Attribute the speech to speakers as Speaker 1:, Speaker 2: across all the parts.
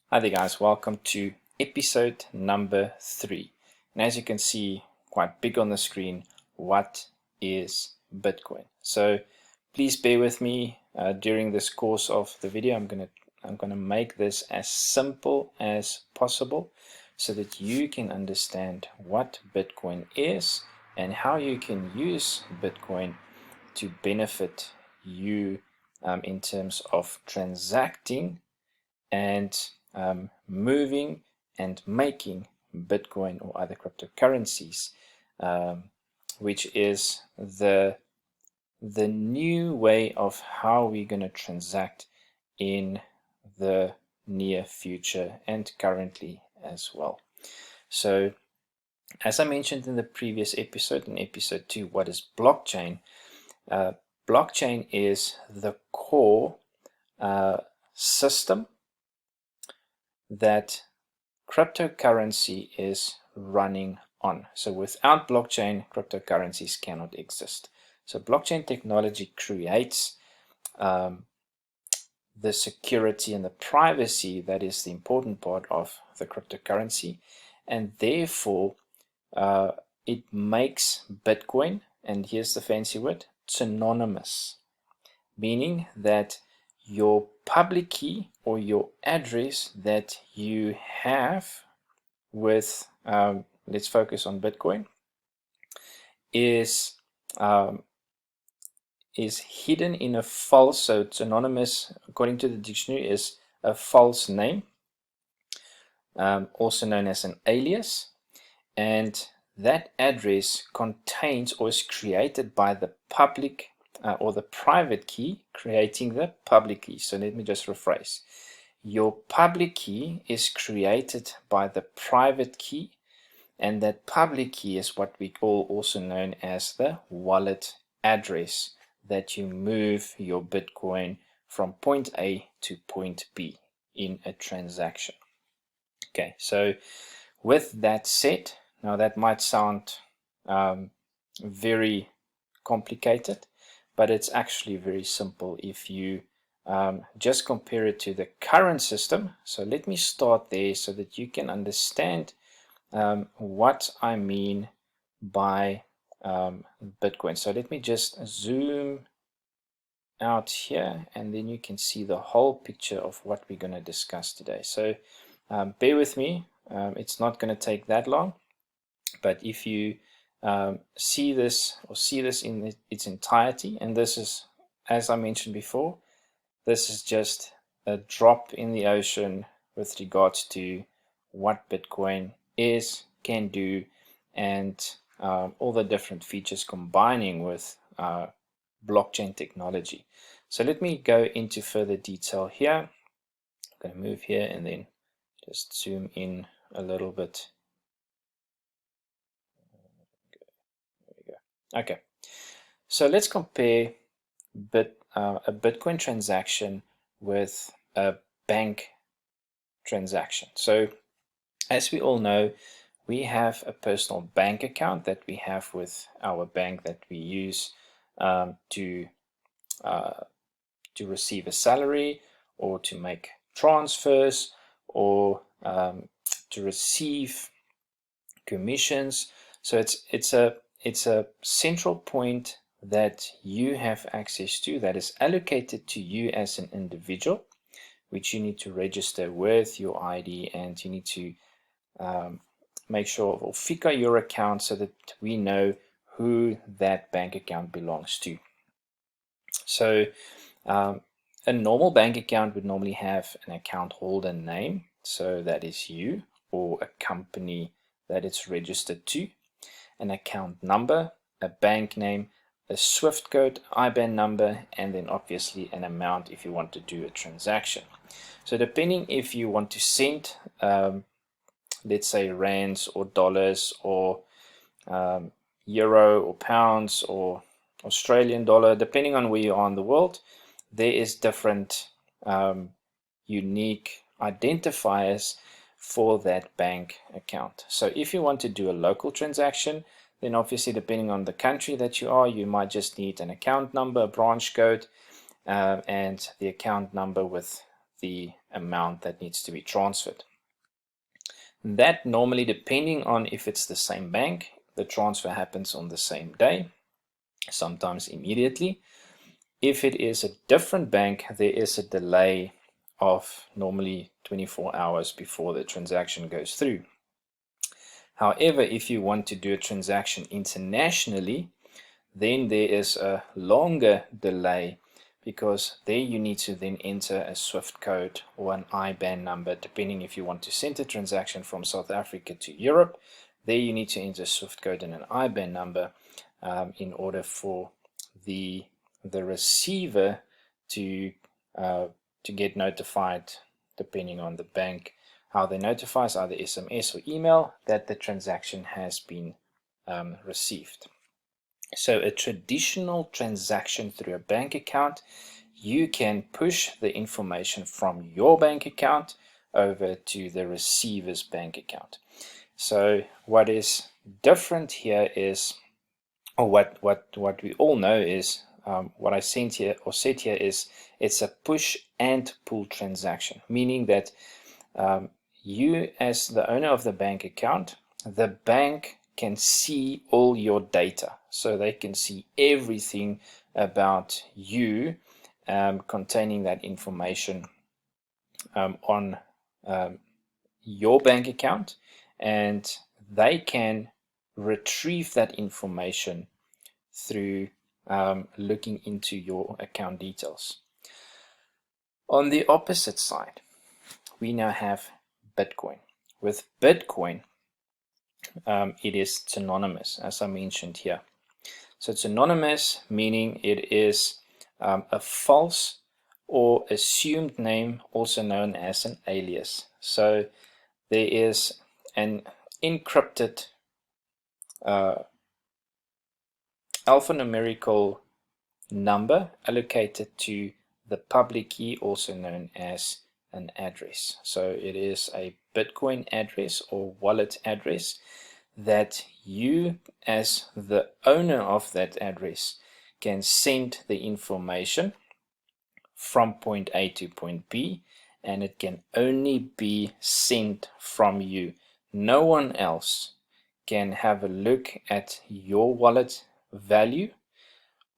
Speaker 1: Hi there guys, welcome to episode number 3. And as you can see quite big on the screen, what is Bitcoin? So please bear with me during this course of the video. I'm gonna make this as simple as possible so that you can understand what Bitcoin is and how you can use Bitcoin to benefit you in terms of transacting and moving and making Bitcoin or other cryptocurrencies, which is the new way of how we're going to transact in the near future and currently as well. So as I mentioned in the previous episode, in episode 2, what is blockchain? Blockchain is the core system that cryptocurrency is running on. So without blockchain, cryptocurrencies cannot exist. So blockchain technology creates the security and the privacy that is the important part of the cryptocurrency, and therefore it makes Bitcoin, and here's the fancy word, synonymous, meaning that your public key or your address that you have with, let's focus on Bitcoin, is hidden in a false, so it's anonymous, according to the dictionary, is a false name, also known as an alias, and that address contains or is created by the public or the private key creating the public key. So let me just rephrase. Your public key is created by the private key, and that public key is what we call also known as the wallet address that you move your Bitcoin from point A to point B in a transaction. Okay, so with that said, now that might sound very complicated, but it's actually very simple if you just compare it to the current system. So let me start there so that you can understand what I mean by Bitcoin. So let me just zoom out here, and then you can see the whole picture of what we're going to discuss today. So bear with me, it's not going to take that long, but if you see this in its entirety, and this is, as I mentioned before, this is just a drop in the ocean with regards to what Bitcoin is, can do, and all the different features combining with blockchain technology. So let me go into further detail here. I'm going to move here and then just zoom in a little bit. There we go. Okay, so let's compare a Bitcoin transaction with a bank transaction. So as we all know, we have a personal bank account that we have with our bank that we use to receive a salary, or to make transfers, or to receive commissions. So it's a central point that you have access to, that is allocated to you as an individual, which you need to register with your ID, and you need to make sure or figure your account so that we know who that bank account belongs to. So a normal bank account would normally have an account holder name, so that is you, or a company that it's registered to, an account number, a bank name, a SWIFT code, IBAN number, and then obviously an amount if you want to do a transaction. So depending if you want to send let's say rands or dollars or euro or pounds or Australian dollar, depending on where you are in the world, there is different unique identifiers for that bank account. So if you want to do a local transaction, then obviously depending on the country that you are, you might just need an account number, a branch code, and the account number with the amount that needs to be transferred. That normally, depending on if it's the same bank, the transfer happens on the same day, sometimes immediately. If it is a different bank, there is a delay of normally 24 hours before the transaction goes through. However, if you want to do a transaction internationally, then there is a longer delay, because there you need to then enter a SWIFT code or an IBAN number, depending if you want to send a transaction from South Africa to Europe. There you need to enter a SWIFT code and an IBAN number in order for the receiver to get notified, depending on the bank, how they notify us, either SMS or email, that the transaction has been received. So a traditional transaction through a bank account, you can push the information from your bank account over to the receiver's bank account. So what is different here is, or what we all know is, what I said here is, it's a push and pull transaction, meaning that you, as the owner of the bank account, the bank can see all your data. So they can see everything about you, containing that information on your bank account, and they can retrieve that information through looking into your account details. On the opposite side, we now have Bitcoin. With Bitcoin, it is synonymous, as I mentioned here. So it's synonymous, meaning it is a false or assumed name, also known as an alias. So there is an encrypted alphanumerical number allocated to the public key, also known as an address. So it is a Bitcoin address or wallet address that you, as the owner of that address, can send the information from point A to point B, and it can only be sent from you. No one else can have a look at your wallet value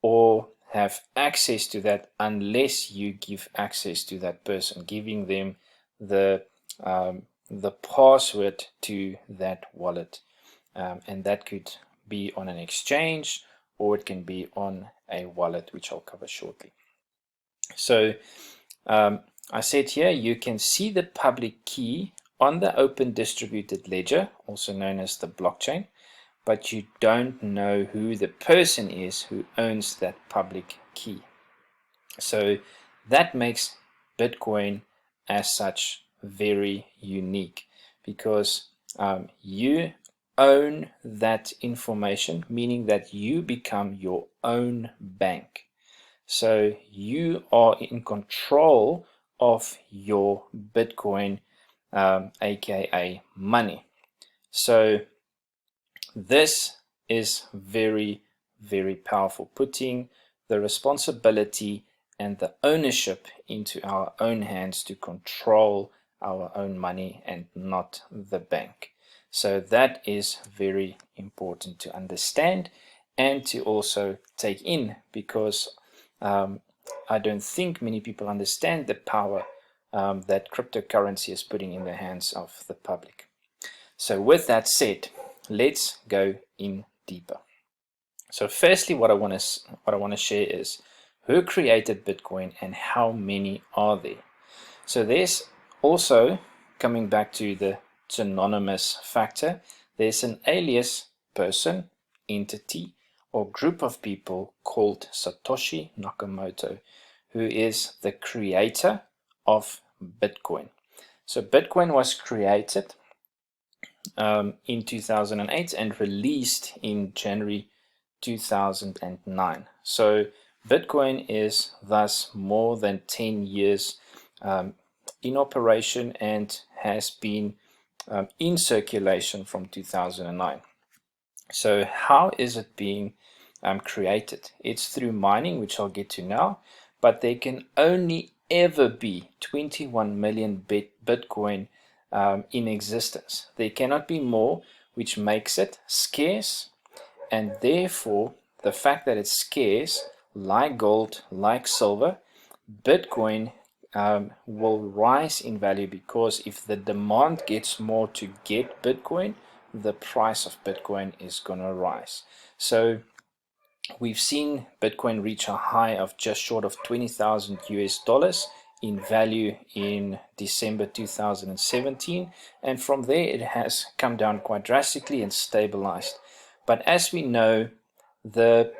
Speaker 1: or have access to that unless you give access to that person, giving them the password to that wallet. And that could be on an exchange, or it can be on a wallet, which I'll cover shortly. So I said here, you can see the public key on the open distributed ledger, also known as the blockchain, but you don't know who the person is who owns that public key. So that makes Bitcoin as such very unique, because you own that information, meaning that you become your own bank. So you are in control of your Bitcoin, aka money. So this is very, very powerful, putting the responsibility and the ownership into our own hands to control our own money and not the bank. So that is very important to understand and to also take in, because I don't think many people understand the power that cryptocurrency is putting in the hands of the public. So with that said, let's go in deeper. So firstly, what I want to share is who created Bitcoin and how many are there. So there's also, coming back to the synonymous factor, there's an alias person, entity, or group of people called Satoshi Nakamoto, who is the creator of Bitcoin. So Bitcoin was created in 2008 and released in January 2009. So Bitcoin is thus more than 10 years in operation and has been in circulation from 2009. So how is it being created? It's through mining, which I'll get to now, but there can only ever be 21 million Bitcoin in existence. There cannot be more, which makes it scarce, and therefore the fact that it's scarce, like gold, like silver, Bitcoin will rise in value, because if the demand gets more to get Bitcoin, the price of Bitcoin is going to rise. So we've seen Bitcoin reach a high of just short of 20,000 US dollars in value in December 2017, and from there it has come down quite drastically and stabilized. But as we know, the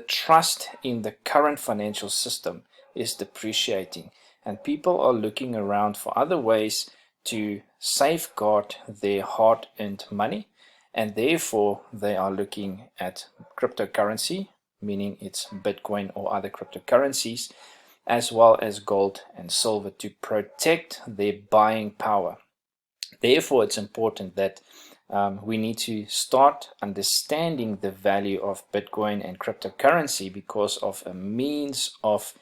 Speaker 1: trust in the current financial system is depreciating, and people are looking around for other ways to safeguard their hard-earned money, and therefore they are looking at cryptocurrency, meaning it's Bitcoin or other cryptocurrencies, as well as gold and silver, to protect their buying power. Therefore, it's important that we need to start understanding the value of Bitcoin and cryptocurrency, because of a means of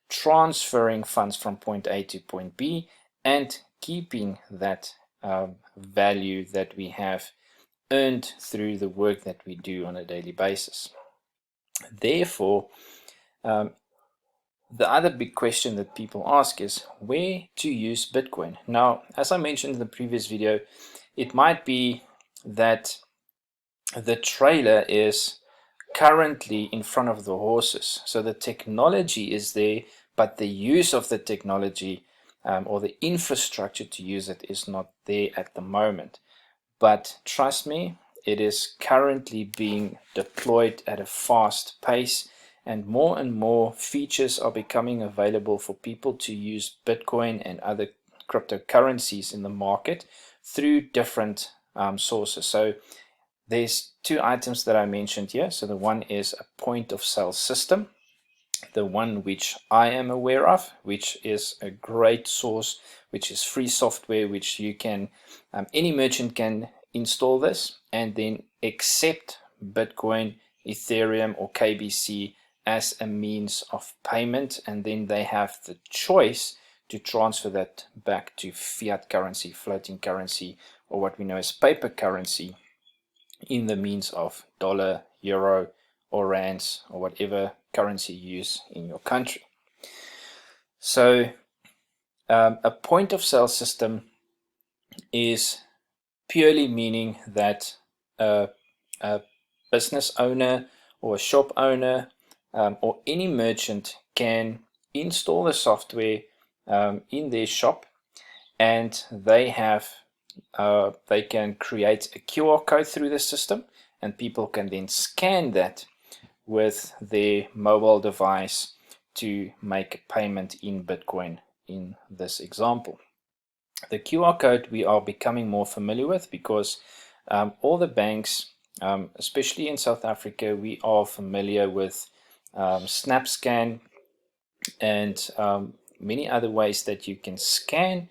Speaker 1: transferring funds from point A to point B and keeping that value that we have earned through the work that we do on a daily basis. Therefore, the other big question that people ask is where to use Bitcoin. Now, as I mentioned in the previous video, it might be that the trailer is currently in front of the horses. So the technology is there, but the use of the technology or the infrastructure to use it is not there at the moment. But trust me, it is currently being deployed at a fast pace, and more features are becoming available for people to use Bitcoin and other cryptocurrencies in the market through different sources. So there's two items that I mentioned here. So the one is a point of sale system, the one which I am aware of, which is a great source, which is free software, which you can, any merchant can install this and then accept Bitcoin, Ethereum or KBC as a means of payment, and then they have the choice to transfer that back to fiat currency, floating currency, or what we know as paper currency, in the means of dollar, euro, or rands, or whatever currency you use in your country. So a point of sale system is purely meaning that a business owner or a shop owner or any merchant can install the software in their shop, and they can create a QR code through the system, and people can then scan that with their mobile device to make a payment in Bitcoin in this example. The QR code we are becoming more familiar with, because all the banks, especially in South Africa, we are familiar with SnapScan and many other ways that you can scan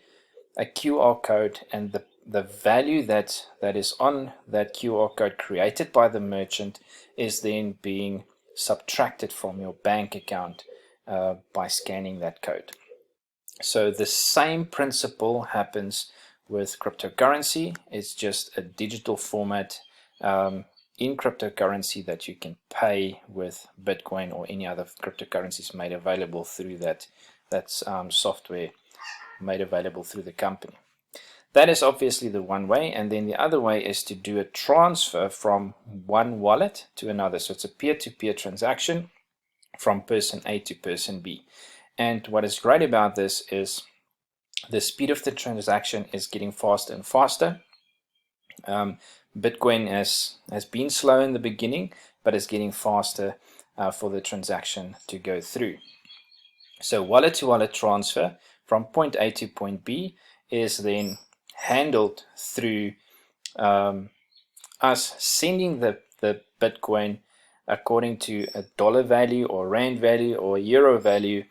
Speaker 1: a QR code, and the value that is on that QR code created by the merchant is then being subtracted from your bank account by scanning that code. So the same principle happens with cryptocurrency. It's just a digital format in cryptocurrency that you can pay with Bitcoin or any other cryptocurrencies made available through that software made available through the company. That is obviously the one way, and then the other way is to do a transfer from one wallet to another. So it's a peer-to-peer transaction from person A to person B. And what is great about this is the speed of the transaction is getting faster and faster. Bitcoin has been slow in the beginning, but is getting faster for the transaction to go through. So wallet-to-wallet transfer from point A to point B is then handled through us sending the Bitcoin according to a dollar value or rand value or euro value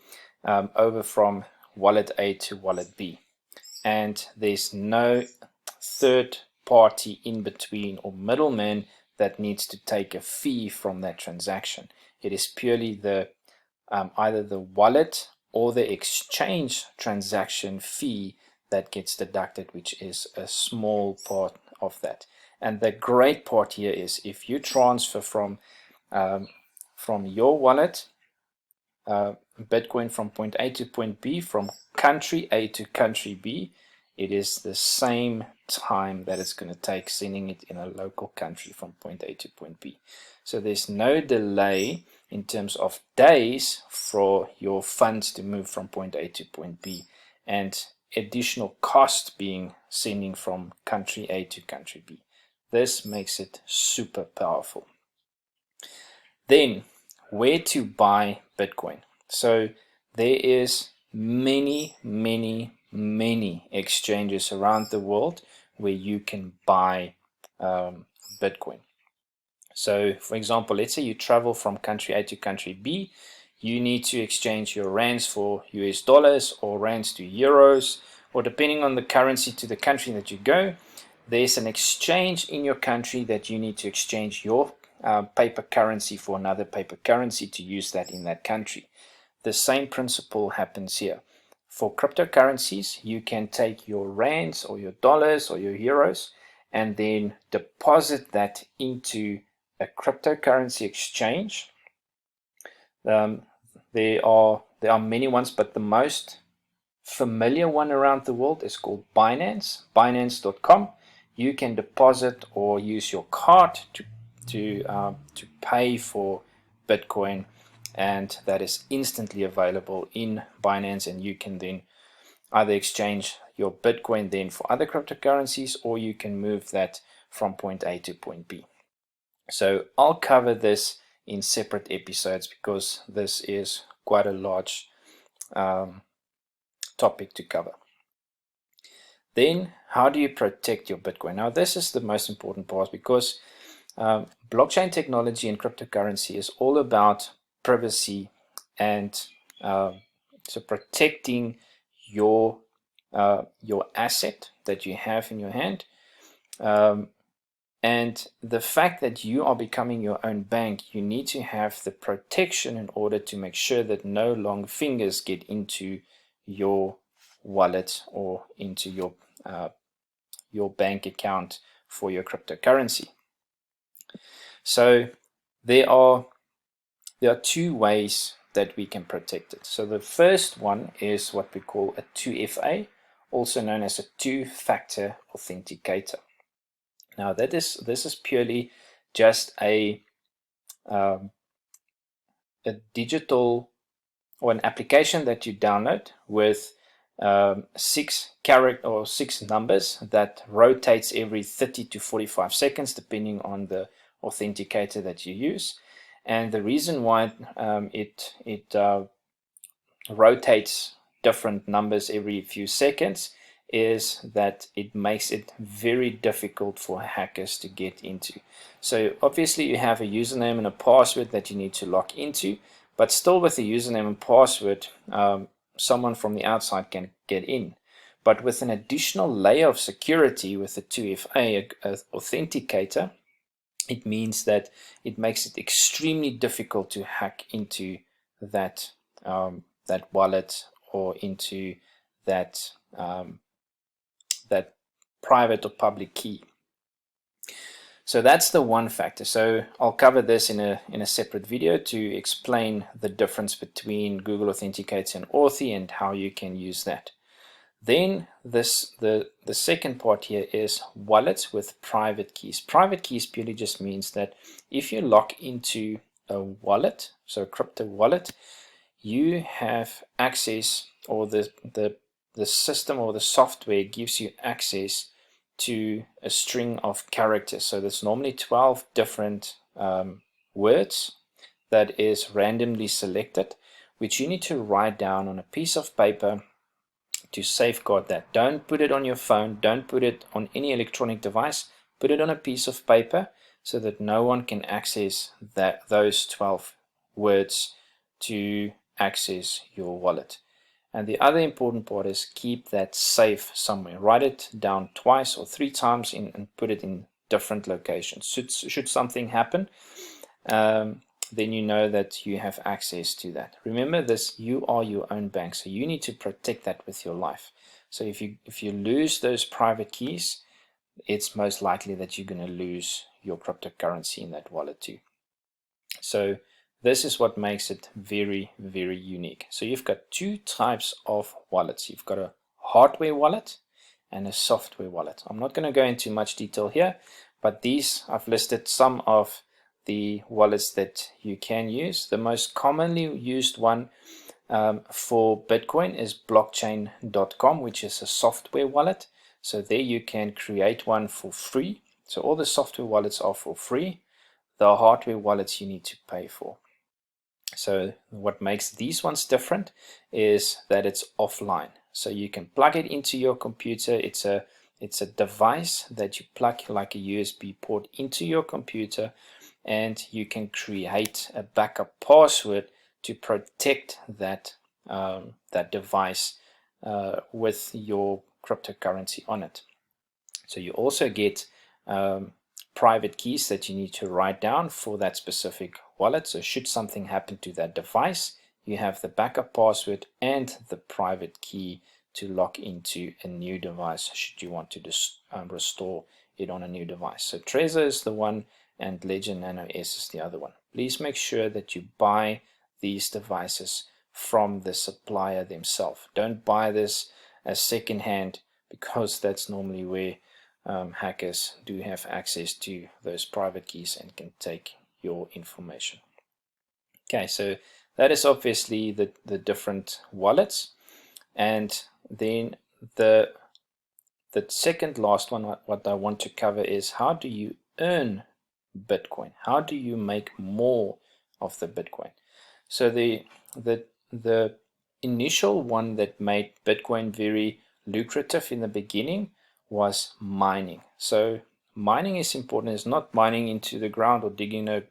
Speaker 1: over from wallet A to wallet B. And there's no third party in between or middleman that needs to take a fee from that transaction. It is purely the either the wallet or the exchange transaction fee that gets deducted, which is a small part of that. And the great part here is if you transfer from your wallet Bitcoin from point A to point B, from country A to country B, it is the same time that it's going to take sending it in a local country from point A to point B. So there's no delay in terms of days for your funds to move from point A to point B, and additional cost being sending from country A to country B. This makes it super powerful. Then, where to buy Bitcoin? So there is many exchanges around the world where you can buy Bitcoin. So for example, let's say you travel from country A to country B, you need to exchange your rands for US dollars or rands to euros, or depending on the currency to the country that you go, there's an exchange in your country that you need to exchange your paper currency for another paper currency to use that in that country. The same principle happens here. For cryptocurrencies, you can take your rands or your dollars or your euros and then deposit that into a cryptocurrency exchange. There are many ones, but the most familiar one around the world is called Binance, Binance.com. You can deposit or use your card to pay for Bitcoin, and that is instantly available in Binance, and you can then either exchange your Bitcoin then for other cryptocurrencies, or you can move that from point A to point B. So I'll cover this in separate episodes because this is quite a large topic to cover. Then, how do you protect your Bitcoin? Now, this is the most important part because blockchain technology and cryptocurrency is all about privacy and so protecting your asset that you have in your hand, and the fact that you are becoming your own bank, you need to have the protection in order to make sure that no long fingers get into your wallet or into your bank account for your cryptocurrency. So there are two ways that we can protect it. So the first one is what we call a 2FA, also known as a two-factor authenticator. Now this is purely just a digital or an application that you download with 6 numbers that rotates every 30 to 45 seconds depending on the authenticator that you use. And the reason why it rotates different numbers every few seconds is that it makes it very difficult for hackers to get into. So obviously you have a username and a password that you need to log into, but still with the username and password someone from the outside can get in. But with an additional layer of security with the 2FA authenticator, it means that it makes it extremely difficult to hack into that that wallet or into that that private or public key. So that's the one factor. So I'll cover this in a separate video to explain the difference between Google Authenticator and Authy and how you can use that. Then the second part here is wallets with private keys. Private keys purely just means that if you log into a wallet, so a crypto wallet, you have access, or the system or the software gives you access to a string of characters. So there's normally 12 different words that is randomly selected, which you need to write down on a piece of paper to safeguard that. Don't put it on your phone, don't put it on any electronic device, put it on a piece of paper so that no one can access those 12 words to access your wallet. And the other important part is keep that safe somewhere. Write it down twice or 3 times and put it in different locations. Should something happen, then you know that you have access to that. Remember this, you are your own bank, so you need to protect that with your life. So if you lose those private keys, it's most likely that you're going to lose your cryptocurrency in that wallet too. So this is what makes it very, very unique. So you've got two types of wallets. You've got a hardware wallet and a software wallet. I'm not going to go into much detail here, but these, I've listed some of the wallets that you can use. The most commonly used one for Bitcoin is blockchain.com, which is a software wallet. So there you can create one for free. So all the software wallets are for free. The hardware wallets you need to pay for. So what makes these ones different is that it's offline. So you can plug it into your computer. It's a device that you plug like a USB port into your computer, and you can create a backup password to protect that that device with your cryptocurrency on it. So you also get private keys that you need to write down for that specific wallet. So should something happen to that device, you have the backup password and the private key to log into a new device should you want to restore it on a new device. So Trezor is the one and Ledger Nano S is the other one. Please make sure that you buy these devices from the supplier themselves. Don't buy this as secondhand, because that's normally where hackers do have access to those private keys and can take your information. Okay, so that is obviously the different wallets. And then the second last one, what I want to cover is how do you earn Bitcoin? How do you make more of the Bitcoin? So the initial one that made Bitcoin very lucrative in the beginning was mining. So mining is important. It's not mining into the ground or digging a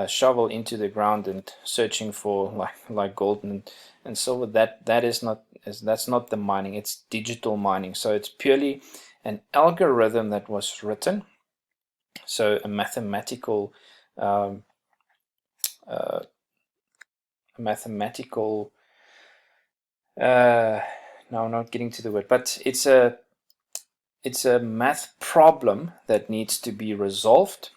Speaker 1: shovel into the ground and searching for like gold and silver. That's not the mining. It's digital mining. So it's purely an algorithm that was written. So a mathematical no, I'm not getting to the word, but it's a math problem that needs to be resolved,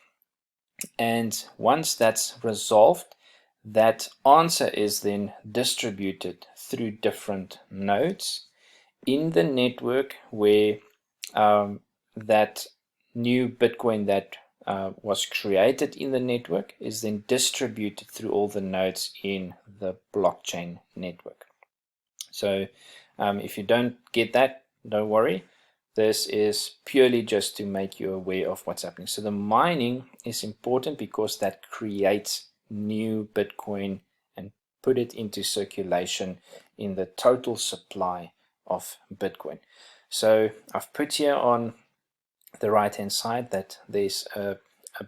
Speaker 1: and once that's resolved, that answer is then distributed through different nodes in the network where that new Bitcoin that was created in the network is then distributed through all the nodes in the blockchain network. So if you don't get that, don't worry. This is purely just to make you aware of what's happening. So the mining is important because that creates new Bitcoin and put it into circulation in the total supply of Bitcoin. So I've put here on the right hand side that there's a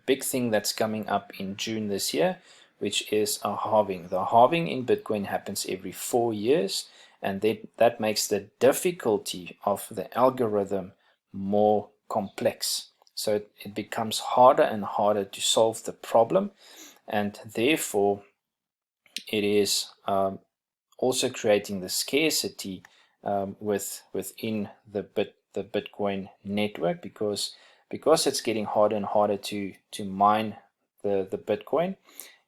Speaker 1: big thing that's coming up in June this year, which is a halving. The halving in Bitcoin happens every 4 years, and that makes the difficulty of the algorithm more complex. So it becomes harder and harder to solve the problem, and therefore it is also creating the scarcity within the Bitcoin network, because it's getting harder and harder to mine the Bitcoin.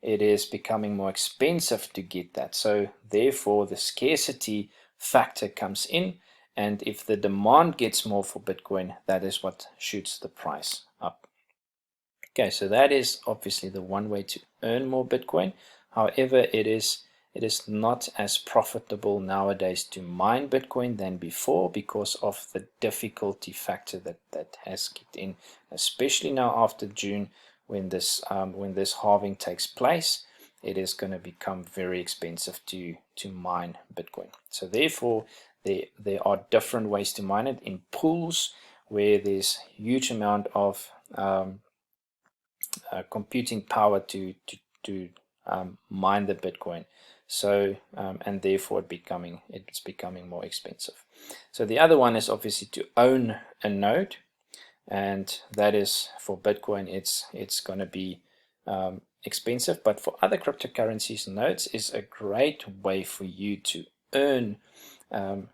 Speaker 1: It is becoming more expensive to get that. So therefore the scarcity factor comes in, and if the demand gets more for Bitcoin, that is what shoots the price up. Okay, so that is obviously the one way to earn more Bitcoin. However, it is not as profitable nowadays to mine Bitcoin than before, because of the difficulty factor that has kicked in, especially now after June, when this halving takes place. It is going to become very expensive to mine Bitcoin. So therefore there are different ways to mine it in pools where there's huge amount of computing power to mine the Bitcoin. So and therefore it's becoming more expensive. So the other one is obviously to own a node, and that is for Bitcoin it's going to be expensive, but for other cryptocurrencies, nodes is a great way for you to earn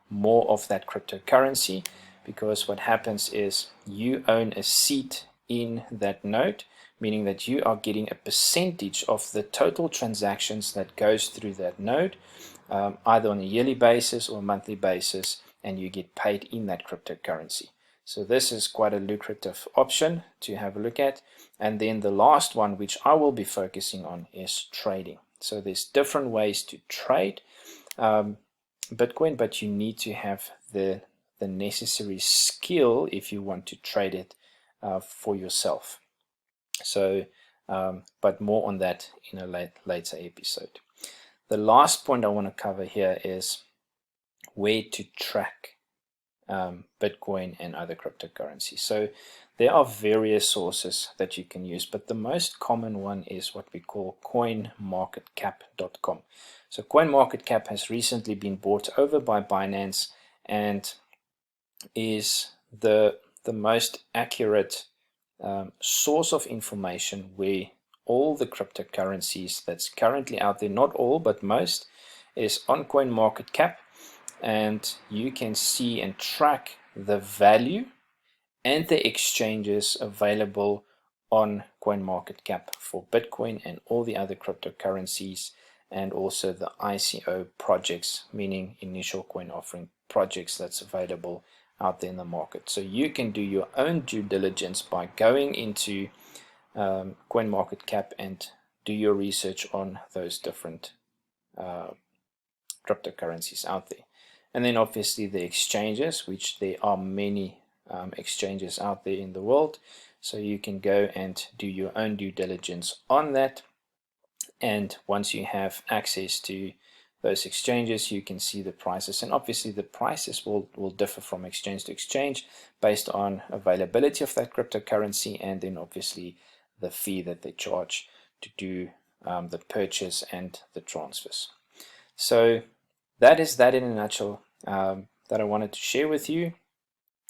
Speaker 1: more of that cryptocurrency, because what happens is you own a seat in that node, meaning that you are getting a percentage of the total transactions that goes through that node, either on a yearly basis or a monthly basis, and you get paid in that cryptocurrency. So this is quite a lucrative option to have a look at. And then the last one, which I will be focusing on, is trading. So there's different ways to trade Bitcoin, but you need to have the necessary skill if you want to trade it for yourself. So, but more on that in a later episode. The last point I want to cover here is where to track Bitcoin and other cryptocurrencies. So there are various sources that you can use, but the most common one is what we call coinmarketcap.com. So CoinMarketCap has recently been bought over by Binance and is the most accurate source of information where all the cryptocurrencies that's currently out there, not all but most, is on CoinMarketCap, and you can see and track the value and the exchanges available on CoinMarketCap for Bitcoin and all the other cryptocurrencies, and also the ICO projects, meaning initial coin offering projects, that's available out there in the market. So you can do your own due diligence by going into CoinMarketCap and do your research on those different cryptocurrencies out there. And then obviously the exchanges, which there are many exchanges out there in the world. So you can go and do your own due diligence on that. And once you have access to those exchanges, you can see the prices. And obviously the prices will differ from exchange to exchange based on availability of that cryptocurrency, and then obviously the fee that they charge to do the purchase and the transfers. So that is that in a nutshell that I wanted to share with you.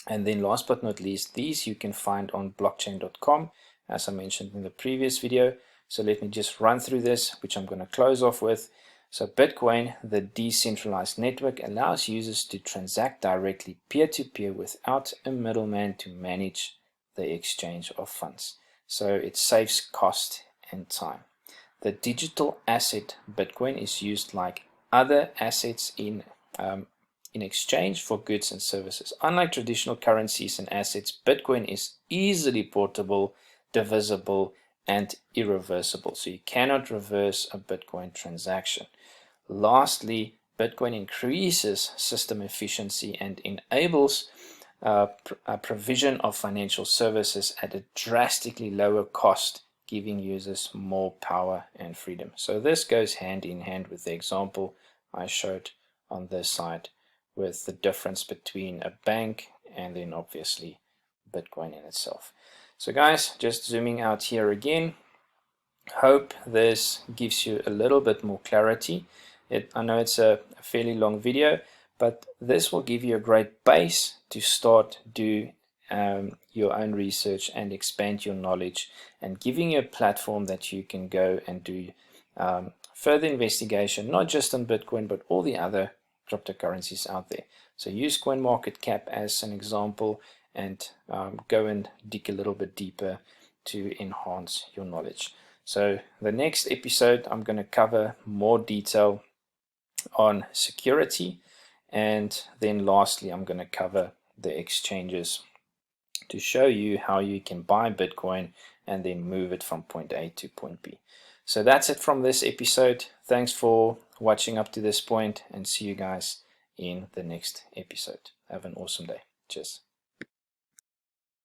Speaker 1: And then last but not least, these you can find on blockchain.com, as I mentioned in the previous video. So let me just run through this, which I'm going to close off with. So Bitcoin, the decentralized network, allows users to transact directly peer-to-peer without a middleman to manage the exchange of funds. So it saves cost and time. The digital asset Bitcoin is used like other assets in exchange for goods and services. Unlike traditional currencies and assets, Bitcoin is easily portable, divisible, and irreversible. So you cannot reverse a Bitcoin transaction. Lastly, Bitcoin increases system efficiency and enables a provision of financial services at a drastically lower cost, giving users more power and freedom. So this goes hand in hand with the example I showed on this side, with the difference between a bank and then obviously Bitcoin in itself. So guys, just zooming out here again, hope this gives you a little bit more clarity. I know it's a fairly long video, but this will give you a great base to start do your own research and expand your knowledge, and giving you a platform that you can go and do further investigation, not just on Bitcoin, but all the other cryptocurrencies out there. So use CoinMarketCap as an example and go and dig a little bit deeper to enhance your knowledge. So the next episode, I'm going to cover more detail on security, and then lastly I'm going to cover the exchanges to show you how you can buy Bitcoin and then move it from point A to point B. So that's it from this episode. Thanks for watching up to this point, and see you guys in the next episode. Have an awesome day. Cheers.